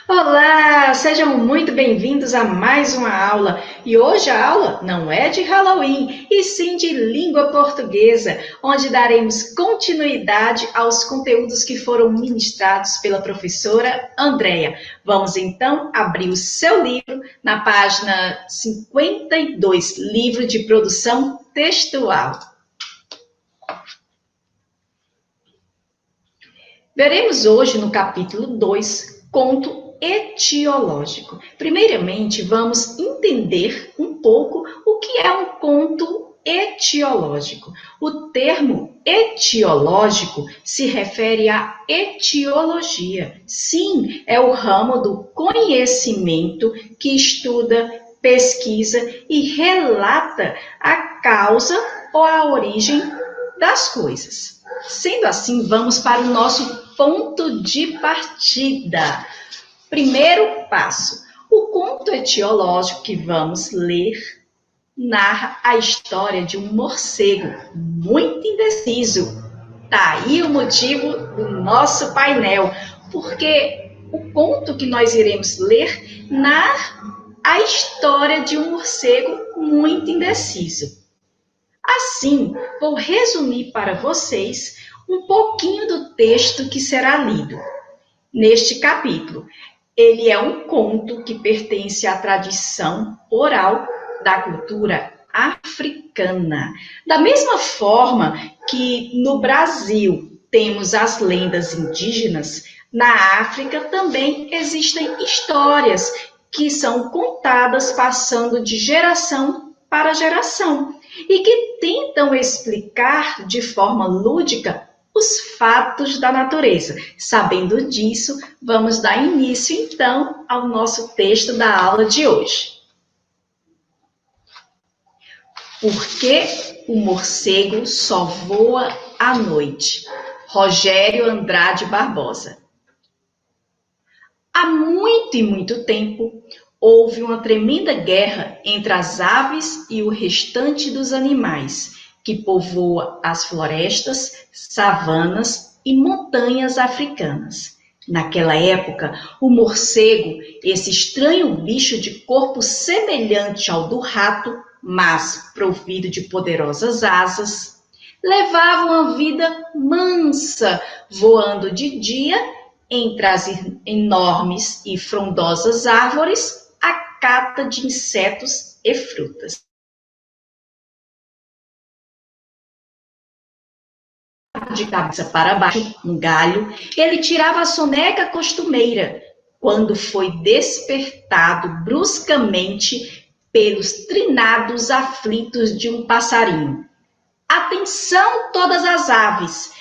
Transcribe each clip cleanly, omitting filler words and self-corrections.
Olá, sejam muito bem-vindos a mais uma aula. E hoje a aula não é de Halloween, e sim de língua portuguesa, onde daremos continuidade aos conteúdos que foram ministrados pela professora Andréia. Vamos então abrir o seu livro na página 52, livro de produção textual. Veremos hoje no capítulo 2, conto etiológico. Primeiramente, vamos entender um pouco o que é um conto etiológico. O termo etiológico se refere à etiologia. Sim, é o ramo do conhecimento que estuda, pesquisa e relata a causa ou a origem das coisas. Sendo assim, vamos para o nosso ponto de partida. Primeiro passo. O conto etiológico que vamos ler narra a história de um morcego muito indeciso. Tá aí o motivo do nosso painel, porque o conto que nós iremos ler narra a história de um morcego muito indeciso. Assim, vou resumir para vocês um pouquinho do texto que será lido neste capítulo. Ele é um conto que pertence à tradição oral da cultura africana. Da mesma forma que no Brasil temos as lendas indígenas, na África também existem histórias que são contadas passando de geração para geração e que tentam explicar de forma lúdica os fatos da natureza. Sabendo disso, vamos dar início então ao nosso texto da aula de hoje. Por que o morcego só voa à noite? Rogério Andrade Barbosa. Há muito e muito tempo, houve uma tremenda guerra entre as aves e o restante dos animais, que povoa as florestas, savanas e montanhas africanas. Naquela época, o morcego, esse estranho bicho de corpo semelhante ao do rato, mas provido de poderosas asas, levava uma vida mansa, voando de dia entre as enormes e frondosas árvores, a cata de insetos e frutas. De cabeça para baixo, no galho, ele tirava a soneca costumeira, quando foi despertado bruscamente pelos trinados aflitos de um passarinho. Atenção, todas as aves!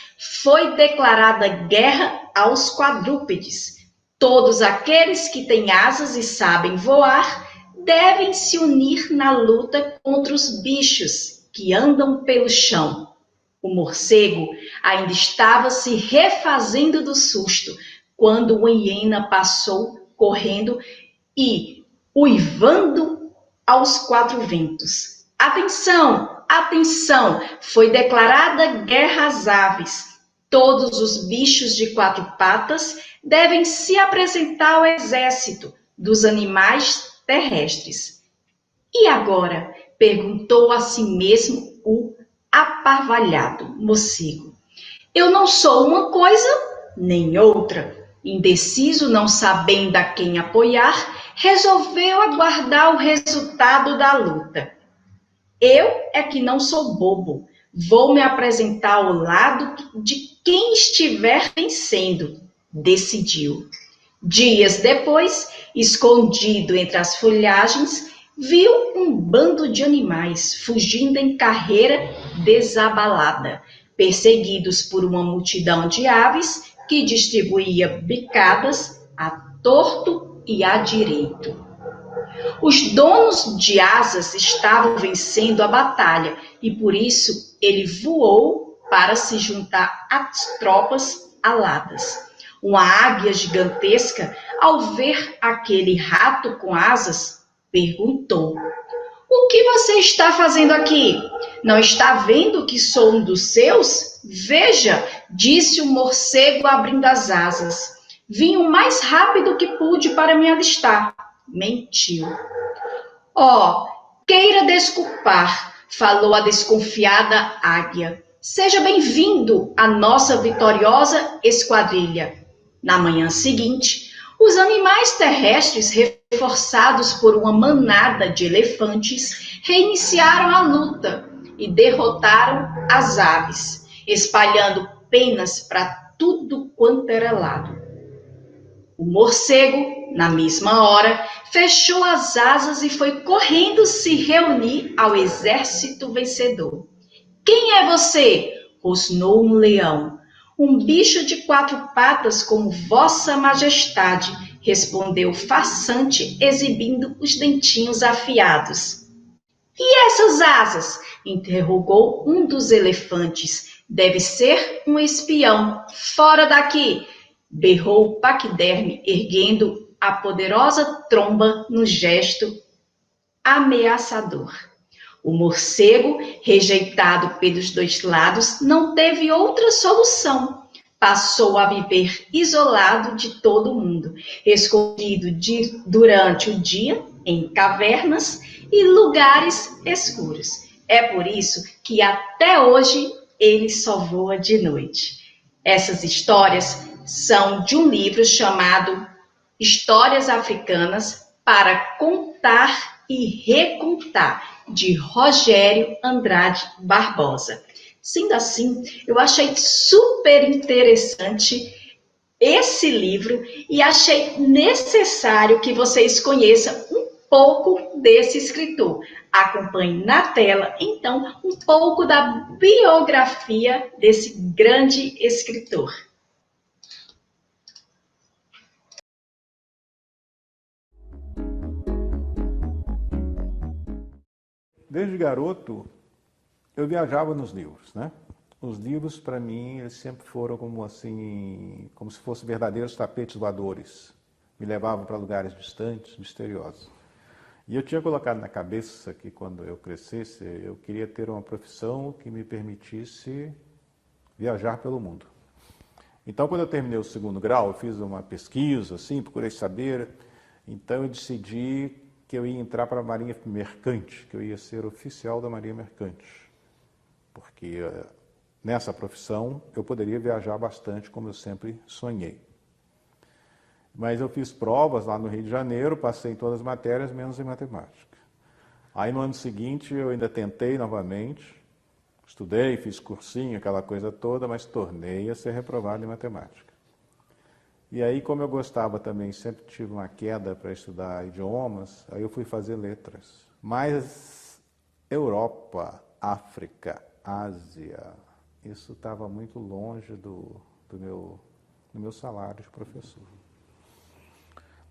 Foi declarada guerra aos quadrúpedes. Todos aqueles que têm asas e sabem voar devem se unir na luta contra os bichos que andam pelo chão. O morcego ainda estava se refazendo do susto quando uma hiena passou correndo e uivando aos quatro ventos. Atenção! Atenção! Foi declarada guerra às aves. Todos os bichos de quatro patas devem se apresentar ao exército dos animais terrestres. E agora? Perguntou a si mesmo o aparvalhado morcego. Eu não sou uma coisa nem outra. Indeciso, não sabendo a quem apoiar, resolveu aguardar o resultado da luta. Eu é que não sou bobo. Vou me apresentar ao lado de quem estiver vencendo, decidiu. Dias depois, escondido entre as folhagens, viu um bando de animais fugindo em carreira desabalada, perseguidos por uma multidão de aves que distribuía bicadas a torto e à direito. Os donos de asas estavam vencendo a batalha e por isso ele voou para se juntar às tropas aladas. Uma águia gigantesca, ao ver aquele rato com asas, perguntou: o que você está fazendo aqui? Não está vendo que sou um dos seus? Veja, disse o morcego abrindo as asas. Vim o mais rápido que pude para me alistar. Mentiu. Oh, queira desculpar, falou a desconfiada águia. Seja bem-vindo à nossa vitoriosa esquadrilha. Na manhã seguinte, os animais terrestres, reforçados por uma manada de elefantes, reiniciaram a luta e derrotaram as aves, espalhando penas para tudo quanto era lado. O morcego, na mesma hora, fechou as asas e foi correndo se reunir ao exército vencedor. Quem é você? Rosnou um leão. Um bicho de 4 patas como Vossa Majestade, respondeu o farsante, exibindo os dentinhos afiados. E essas asas? Interrogou um dos elefantes. Deve ser um espião. Fora daqui! Berrou Paquiderme, erguendo a poderosa tromba no gesto ameaçador. O morcego, rejeitado pelos dois lados, não teve outra solução. Passou a viver isolado de todo mundo, escondido durante o dia em cavernas e lugares escuros. É por isso que até hoje ele só voa de noite. Essas histórias são de um livro chamado Histórias Africanas para Contar e Recontar, de Rogério Andrade Barbosa. Sendo assim, eu achei super interessante esse livro e achei necessário que vocês conheçam um pouco desse escritor. Acompanhe na tela, então, um pouco da biografia desse grande escritor. Desde garoto, eu viajava nos livros, né? Os livros, para mim, eles sempre foram como assim, como se fossem verdadeiros tapetes voadores. Me levavam para lugares distantes, misteriosos. E eu tinha colocado na cabeça que quando eu crescesse, eu queria ter uma profissão que me permitisse viajar pelo mundo. Então, quando eu terminei o segundo grau, eu fiz uma pesquisa, assim, procurei saber. Então, eu decidi que eu ia entrar para a Marinha Mercante, que eu ia ser oficial da Marinha Mercante. Porque nessa profissão eu poderia viajar bastante, como eu sempre sonhei. Mas eu fiz provas lá no Rio de Janeiro, passei em todas as matérias, menos em matemática. Aí no ano seguinte eu ainda tentei novamente, estudei, fiz cursinho, aquela coisa toda, mas tornei a ser reprovado em matemática. E aí, como eu gostava também, sempre tive uma queda para estudar idiomas, aí eu fui fazer letras. Mas Europa, África, Ásia, isso estava muito longe do meu salário de professor.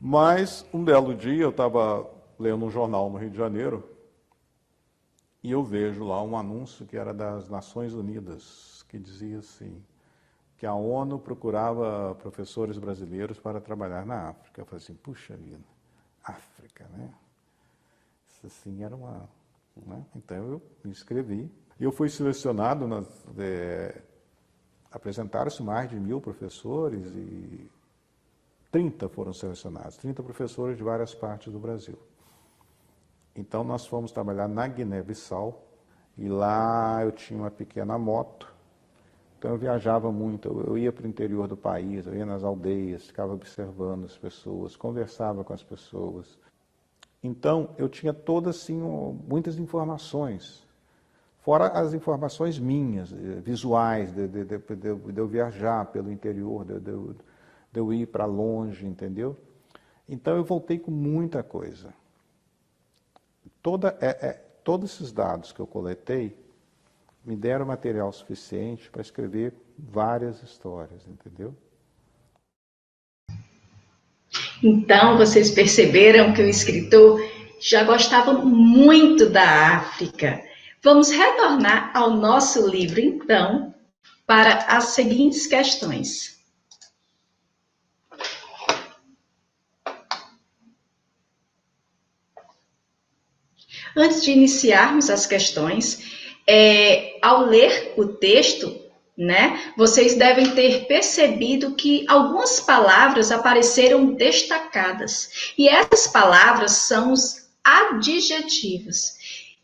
Mas, um belo dia, eu estava lendo um jornal no Rio de Janeiro e eu vejo lá um anúncio que era das Nações Unidas, que dizia assim, que a ONU procurava professores brasileiros para trabalhar na África. Eu falei assim, puxa vida, África, né? Isso assim era uma... Né? Então eu me inscrevi. Eu fui selecionado, apresentaram-se mais de 1000 professores e 30 foram selecionados, 30 professores de várias partes do Brasil. Então nós fomos trabalhar na Guiné-Bissau e lá eu tinha uma pequena moto, então eu viajava muito, eu ia para o interior do país, eu ia nas aldeias, ficava observando as pessoas, conversava com as pessoas. Então eu tinha todas assim, muitas informações, fora as informações minhas, visuais, de eu viajar pelo interior, de eu ir para longe, entendeu? Então eu voltei com muita coisa. Todos esses dados que eu coletei me deram material suficiente para escrever várias histórias, entendeu? Então, vocês perceberam que o escritor já gostava muito da África. Vamos retornar ao nosso livro, então, para as seguintes questões. Antes de iniciarmos as questões, ao ler o texto, né? Vocês devem ter percebido que algumas palavras apareceram destacadas. E essas palavras são os adjetivos.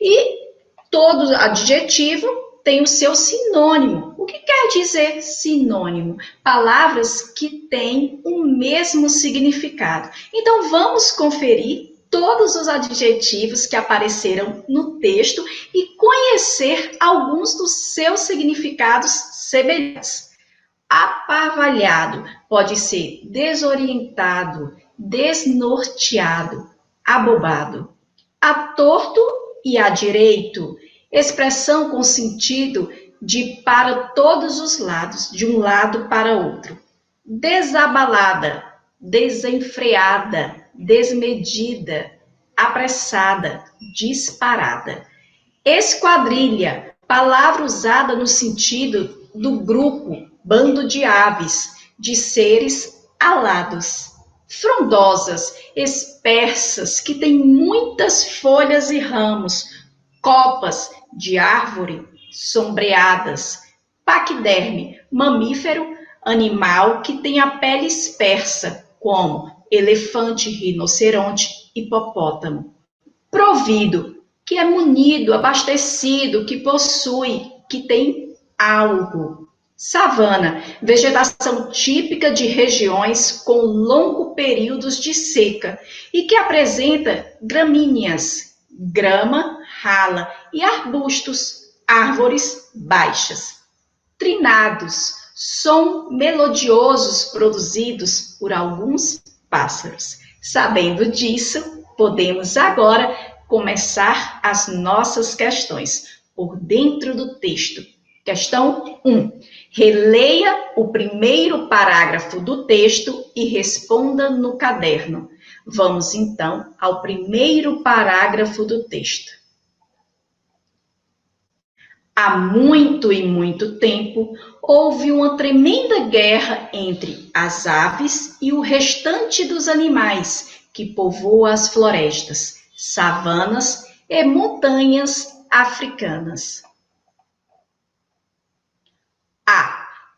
E todo adjetivo tem o seu sinônimo. O que quer dizer sinônimo? Palavras que têm o mesmo significado. Então, vamos conferir todos os adjetivos que apareceram no texto e conhecer alguns dos seus significados semelhantes. Aparvalhado pode ser desorientado, desnorteado, abobado. A torto e a direito, expressão com sentido de para todos os lados, de um lado para outro. Desabalada, desenfreada, desmedida, apressada, disparada. Esquadrilha, palavra usada no sentido do grupo, bando de aves, de seres alados. Frondosas, espessas, que têm muitas folhas e ramos. Copas de árvore sombreadas. Paquiderme, mamífero, animal que tem a pele espessa, como elefante, rinoceronte, hipopótamo. Provido, que é munido, abastecido, que possui, que tem algo. Savana, vegetação típica de regiões com longos períodos de seca e que apresenta gramíneas, grama, rala e arbustos, árvores baixas. Trinados, som melodiosos produzidos por alguns pássaros. Sabendo disso, podemos agora começar as nossas questões por dentro do texto. Questão 1. Releia o primeiro parágrafo do texto e responda no caderno. Vamos, então, ao primeiro parágrafo do texto. Há muito e muito tempo, houve uma tremenda guerra entre as aves e o restante dos animais que povoam as florestas, savanas e montanhas africanas.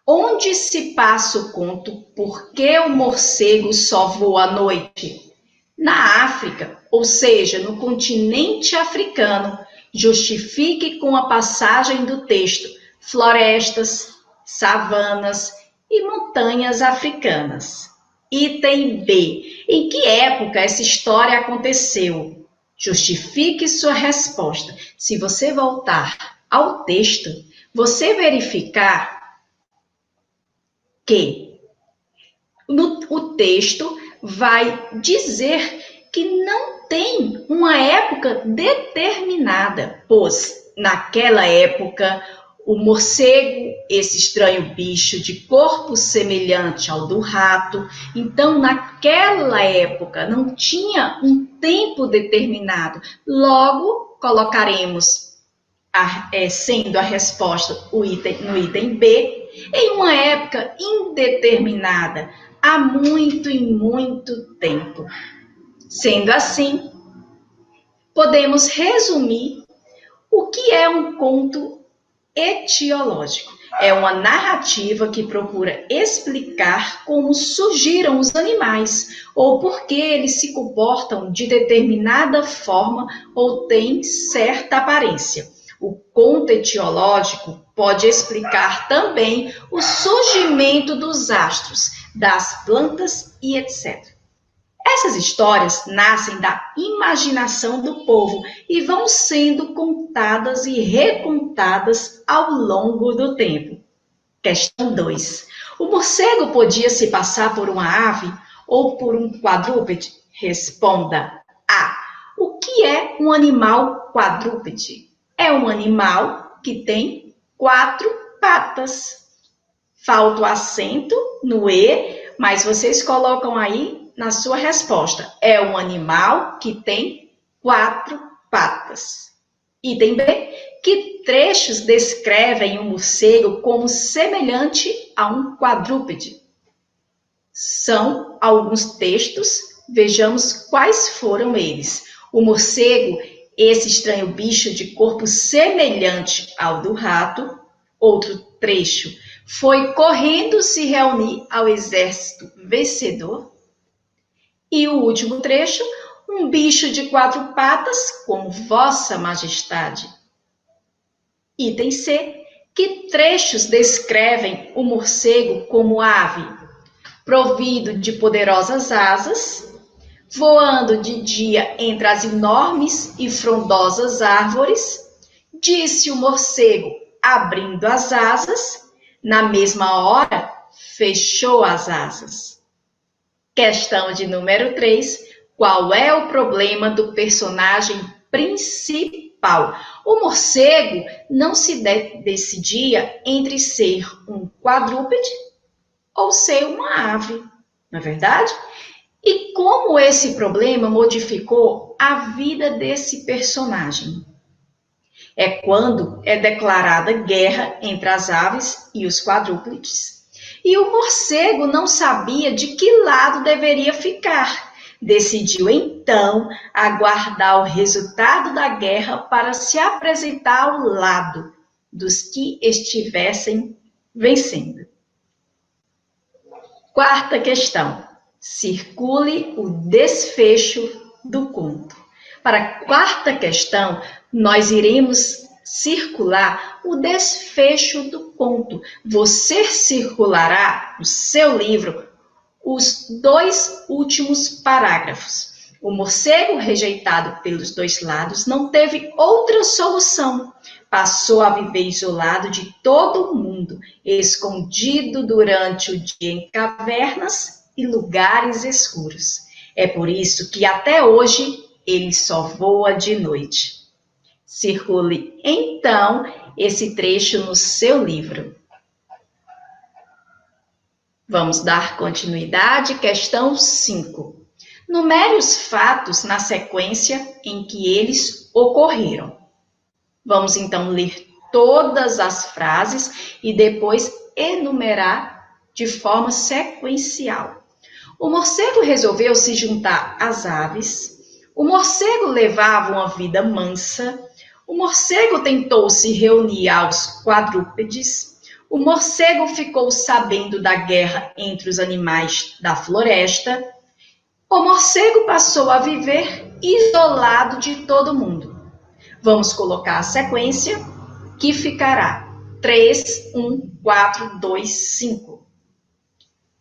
Onde se passa o conto Por que o morcego só voa à noite? Na África, ou seja, no continente africano, justifique com a passagem do texto florestas, savanas e montanhas africanas. Item B. Em que época essa história aconteceu? Justifique sua resposta. Se você voltar ao texto, você verificar que o texto vai dizer que não tem uma época determinada, pois naquela época o morcego, esse estranho bicho de corpo semelhante ao do rato, então naquela época não tinha um tempo determinado. Logo, colocaremos, sendo a resposta no item B, em uma época indeterminada, há muito e muito tempo. Sendo assim, podemos resumir o que é um conto etiológico. É uma narrativa que procura explicar como surgiram os animais, ou por que eles se comportam de determinada forma ou têm certa aparência. O conto etiológico pode explicar também o surgimento dos astros, das plantas e etc. Essas histórias nascem da imaginação do povo e vão sendo contadas e recontadas ao longo do tempo. Questão 2. O morcego podia se passar por uma ave ou por um quadrúpede? Responda A. O que é um animal quadrúpede? É um animal que tem 4 patas. Falta o acento no E, mas vocês colocam aí na sua resposta. É um animal que tem 4 patas. Item B. Que trechos descrevem o morcego como semelhante a um quadrúpede? São alguns textos, vejamos quais foram eles. O morcego, esse estranho bicho de corpo semelhante ao do rato. Outro trecho foi correndo se reunir ao exército vencedor. E o último trecho, um bicho de 4 patas, como Vossa Majestade. Item C. Que trechos descrevem o morcego como ave, provido de poderosas asas, voando de dia entre as enormes e frondosas árvores, disse o morcego, abrindo as asas, na mesma hora fechou as asas. Questão de número 3. Qual é o problema do personagem principal? O morcego não se decidia entre ser um quadrúpede ou ser uma ave, não é verdade? E como esse problema modificou a vida desse personagem? É quando é declarada guerra entre as aves e os quadrúpedes. E o morcego não sabia de que lado deveria ficar. Decidiu então aguardar o resultado da guerra para se apresentar ao lado dos que estivessem vencendo. Quarta questão. Circule o desfecho do conto. Para a quarta questão, nós iremos circular o desfecho do conto. Você circulará no seu livro os 2 últimos parágrafos. O morcego, rejeitado pelos 2 lados, não teve outra solução. Passou a viver isolado de todo o mundo, escondido durante o dia em cavernas e lugares escuros. É por isso que até hoje ele só voa de noite. Circule, então, esse trecho no seu livro. Vamos dar continuidade. Questão 5. Numere os fatos na sequência em que eles ocorreram. Vamos, então, ler todas as frases e depois enumerar de forma sequencial. O morcego resolveu se juntar às aves. O morcego levava uma vida mansa. O morcego tentou se reunir aos quadrúpedes. O morcego ficou sabendo da guerra entre os animais da floresta. O morcego passou a viver isolado de todo mundo. Vamos colocar a sequência que ficará 3, 1, 4, 2, 5.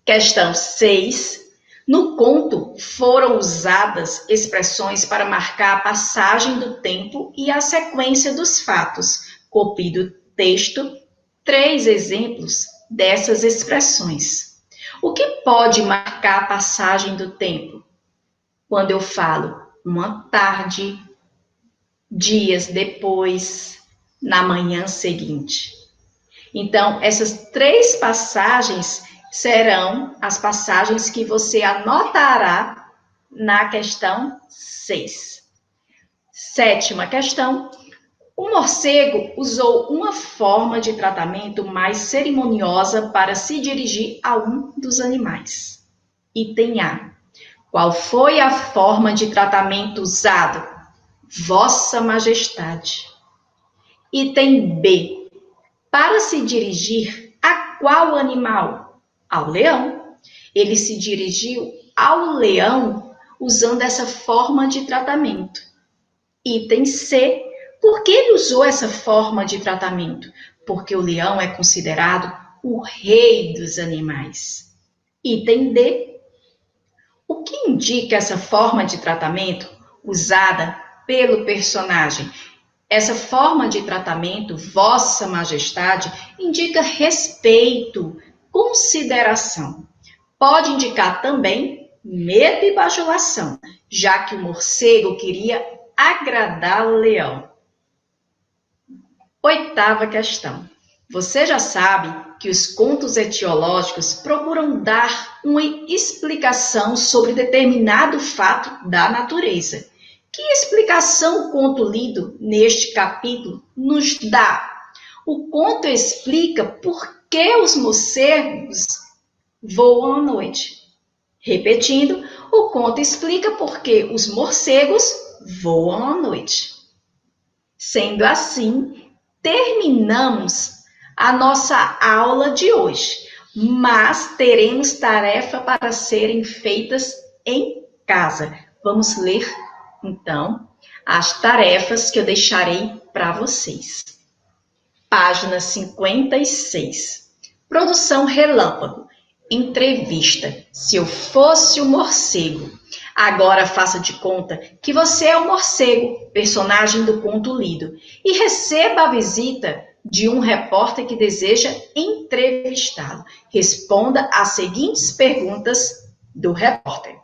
Questão 6. No conto foram usadas expressões para marcar a passagem do tempo e a sequência dos fatos. Copie do texto 3 exemplos dessas expressões. O que pode marcar a passagem do tempo? Quando eu falo uma tarde, dias depois, na manhã seguinte. Então, essas 3 passagens serão as passagens que você anotará na questão 6. 7ª questão. O morcego usou uma forma de tratamento mais cerimoniosa para se dirigir a um dos animais. Item A. Qual foi a forma de tratamento usado? Vossa Majestade. Item B. Para se dirigir a qual animal? Ao leão. Ele se dirigiu ao leão usando essa forma de tratamento. Item C. Por que ele usou essa forma de tratamento? Porque o leão é considerado o rei dos animais. Item D. O que indica essa forma de tratamento usada pelo personagem? Essa forma de tratamento, Vossa Majestade, indica respeito, consideração. Pode indicar também medo e bajulação, já que o morcego queria agradar o leão. 8ª questão. Você já sabe que os contos etiológicos procuram dar uma explicação sobre determinado fato da natureza. Que explicação o conto lido neste capítulo nos dá? O conto explica por que os morcegos voam à noite. Repetindo, o conto explica por que os morcegos voam à noite. Sendo assim, terminamos a nossa aula de hoje, mas teremos tarefa para serem feitas em casa. Vamos ler, então, as tarefas que eu deixarei para vocês. Página 56. Produção Relâmpago. Entrevista. Se eu fosse o morcego. Agora faça de conta que você é o morcego, personagem do conto lido, e receba a visita de um repórter que deseja entrevistá-lo. Responda às seguintes perguntas do repórter.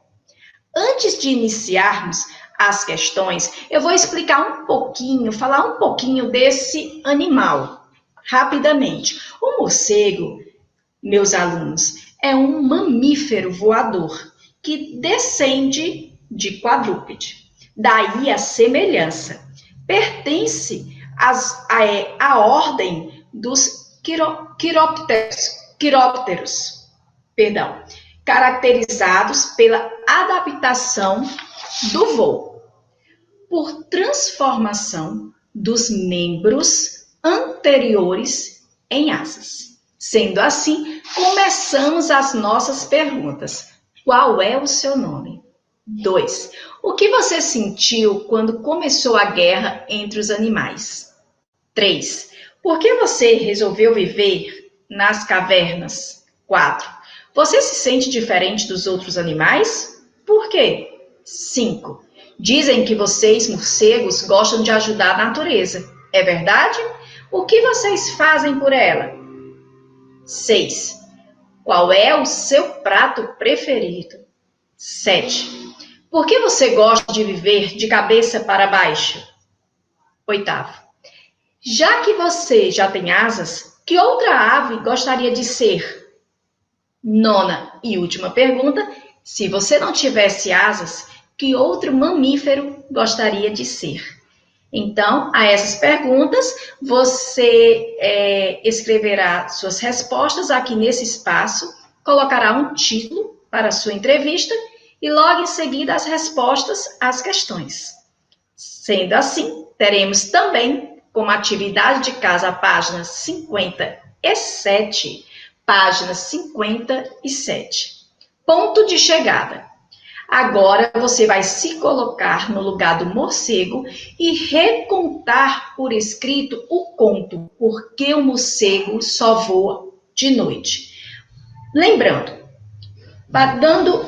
Antes de iniciarmos as questões, eu vou explicar falar um pouquinho desse animal, rapidamente. O morcego, meus alunos, é um mamífero voador que descende de quadrúpede. Daí a semelhança. Pertence à ordem dos quirópteros, caracterizados pela adaptação do voo, por transformação dos membros anteriores em asas. Sendo assim, começamos as nossas perguntas. Qual é o seu nome? 2. O que você sentiu quando começou a guerra entre os animais? 3. Por que você resolveu viver nas cavernas? 4. Você se sente diferente dos outros animais? Por quê? 5. Dizem que vocês, morcegos, gostam de ajudar a natureza. É verdade? O que vocês fazem por ela? 6. Qual é o seu prato preferido? 7. Por que você gosta de viver de cabeça para baixo? 8. Já que você já tem asas, que outra ave gostaria de ser? 9ª e última pergunta. Se você não tivesse asas, que outro mamífero gostaria de ser? Então, a essas perguntas, você escreverá suas respostas aqui nesse espaço, colocará um título para a sua entrevista e logo em seguida as respostas às questões. Sendo assim, teremos também, como atividade de casa, a página 57, página 57. Ponto de chegada. Agora você vai se colocar no lugar do morcego e recontar por escrito o conto Por que o morcego só voa de noite. Lembrando, dando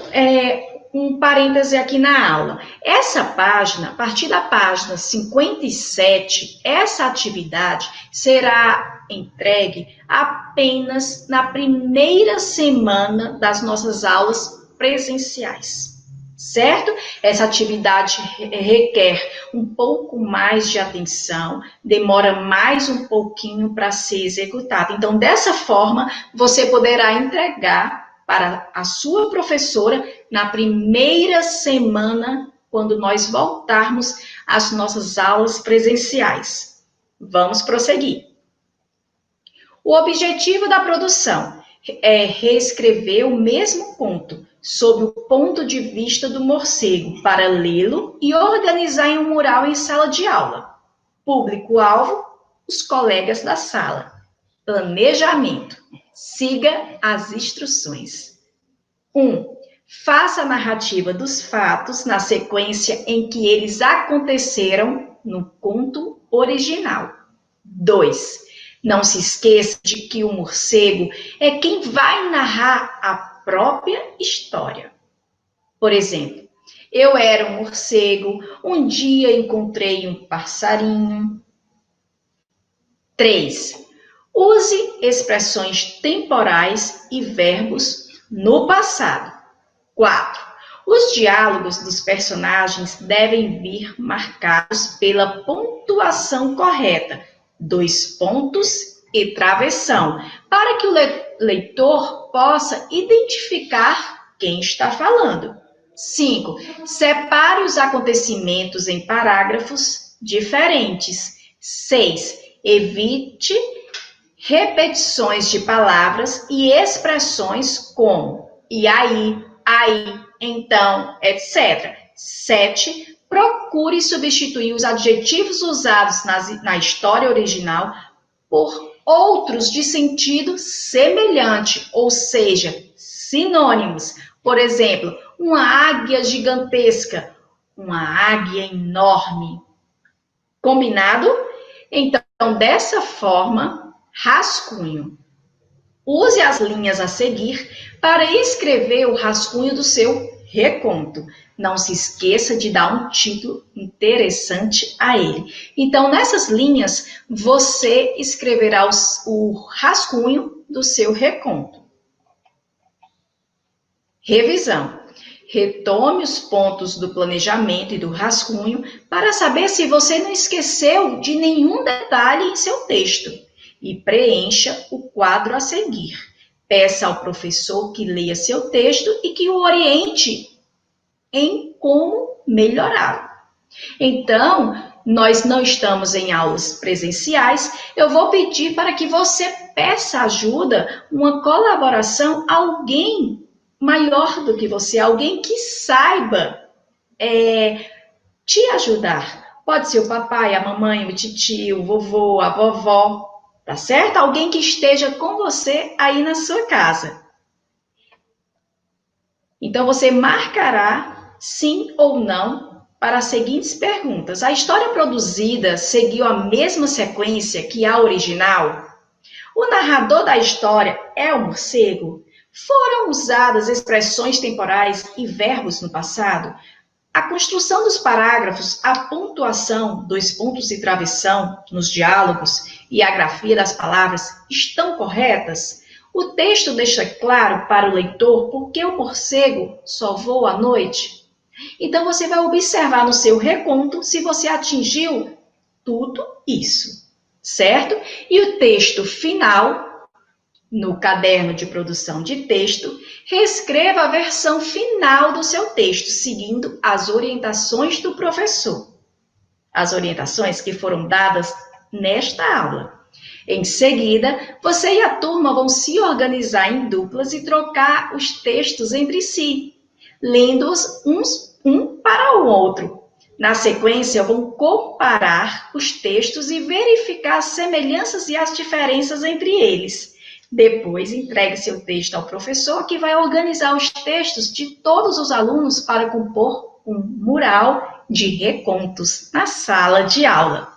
um parêntese aqui na aula, essa página, a partir da página 57, essa atividade será entregue apenas na primeira semana das nossas aulas presenciais. Certo? Essa atividade requer um pouco mais de atenção, demora mais um pouquinho para ser executada. Então, dessa forma, você poderá entregar para a sua professora na primeira semana, quando nós voltarmos às nossas aulas presenciais. Vamos prosseguir. O objetivo da produção é reescrever o mesmo conto, sob o ponto de vista do morcego, para lê-lo e organizar em um mural em sala de aula. Público-alvo, os colegas da sala. Planejamento. Siga as instruções. 1. Faça a narrativa dos fatos na sequência em que eles aconteceram no conto original. 2. Não se esqueça de que o morcego é quem vai narrar a própria história. Por exemplo, eu era um morcego, um dia encontrei um passarinho. 3. Use expressões temporais e verbos no passado. 4. Os diálogos dos personagens devem vir marcados pela pontuação correta, 2 pontos e travessão, para que o leitor possa identificar quem está falando. 5. Separe os acontecimentos em parágrafos diferentes. 6. Evite repetições de palavras e expressões como e aí, então, etc. 7. Procure substituir os adjetivos usados na história original por outros de sentido semelhante, ou seja, sinônimos. Por exemplo, uma águia gigantesca, uma águia enorme. Combinado? Então, dessa forma, rascunho. Use as linhas a seguir para escrever o rascunho do seu reconto. Não se esqueça de dar um título interessante a ele. Então, nessas linhas, você escreverá o rascunho do seu reconto. Revisão. Retome os pontos do planejamento e do rascunho para saber se você não esqueceu de nenhum detalhe em seu texto e preencha o quadro a seguir. Peça ao professor que leia seu texto e que o oriente em como melhorá-lo. Então, nós não estamos em aulas presenciais, eu vou pedir para que você peça ajuda, uma colaboração a alguém maior do que você, alguém que saiba te ajudar. Pode ser o papai, a mamãe, o titio, o vovô, a vovó, tá certo? Alguém que esteja com você aí na sua casa. Então, você marcará sim ou não para as seguintes perguntas. A história produzida seguiu a mesma sequência que a original? O narrador da história é o morcego? Foram usadas expressões temporais e verbos no passado? A construção dos parágrafos, a pontuação, 2 pontos de travessão nos diálogos e a grafia das palavras estão corretas? O texto deixa claro para o leitor por que o morcego só voa à noite? Então, você vai observar no seu reconto se você atingiu tudo isso, certo? E o texto final, no caderno de produção de texto, reescreva a versão final do seu texto, seguindo as orientações do professor. As orientações que foram dadas nesta aula. Em seguida, você e a turma vão se organizar em duplas e trocar os textos entre si, lendo-os um para o outro. Na sequência, vão comparar os textos e verificar as semelhanças e as diferenças entre eles. Depois, entregue seu texto ao professor, que vai organizar os textos de todos os alunos para compor um mural de recontos na sala de aula.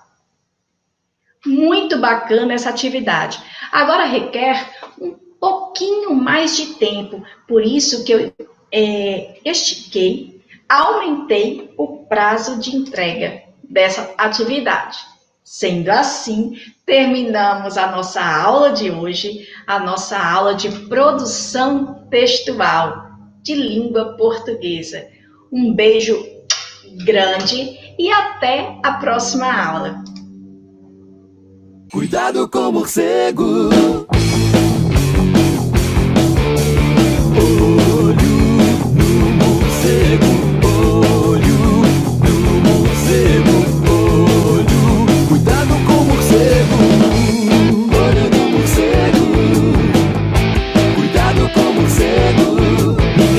Muito bacana essa atividade. Agora requer um pouquinho mais de tempo, por isso que eu aumentei o prazo de entrega dessa atividade. Sendo assim, terminamos a nossa aula de hoje, a nossa aula de produção textual de língua portuguesa. Um beijo grande e até a próxima aula. Cuidado com o morcego.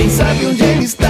Sabe onde ele está?